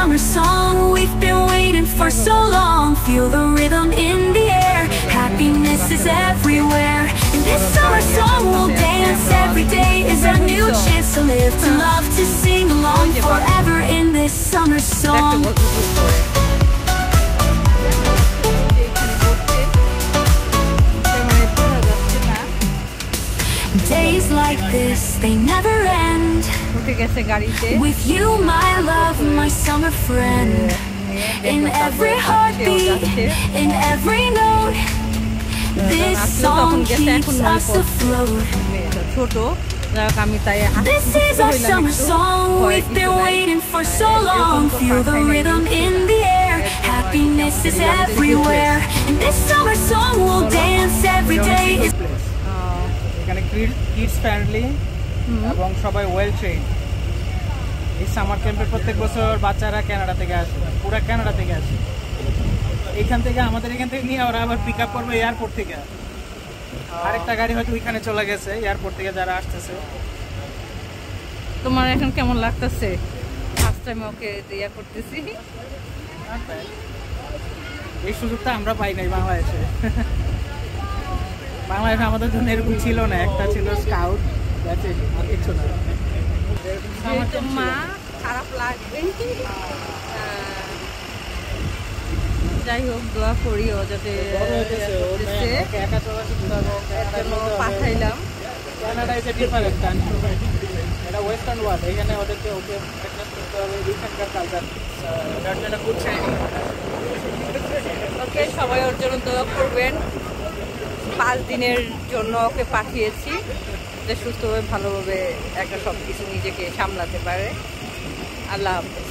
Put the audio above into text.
summer song we've been waiting for so long. Feel the rhythm in the air, happiness is everywhere. In this summer song we'll dance, every day is a new chance to live, to love, to sing along forever in this summer song. Days like this, they never end. With you, my love, my summer friend. In every heartbeat, in every note, this song keeps us afloat. This is our summer song, we've been waiting for so long. Feel the rhythm in the air, happiness is everywhere. In this summer song we'll dance, every day is এখানে kids friendly এবং সবাই well train. এই summer ক্যাম্পে প্রত্যেক বছর বাচ্চারা Canada থেকে আসে, পুরো কানাডা থেকে আসে। এইখান থেকে আমাদের এখান থেকে নিয়ে ওরা আবার পিক আপ করবে এয়ারপোর্ট থেকে। আরেকটা গাড়ি হয়তো ওইখানে চলে গেছে এয়ারপোর্ট থেকে যারা আসতেছে। তোমার এখন কেমন লাগতেছে? ফার্স্ট টাইম ওকে ইয়া করতেছি। এই সুযোগটা আমরা পাই নাই বাংলাদেশে। বাংলাদেশে আমাদের জন্য এরকম ছিল না, একটা ছিল স্কাউট, আর কিছু না। মা খারাপ লাগবে, যাই হোক দোয়া করিও যাতে পাঠাইলাম। Canada is a different country, এটা ওয়েস্টার্ন ওয়ার্ল্ড, এখানে ওদেরকে ওকে প্র্যাকটিস করতে হবে এখানকার কালচার, এটার জন্য গুড ট্রেনিং। ওকে সবাই ওর জন্য দোয়া করবেন। 5 দিনের জন্য ওকে পাঠিয়েছি যে সুস্থভাবে ভালোভাবে একটা সব কিছু নিজেকে সামলাতে পারে। আল্লাহ হাফেজ।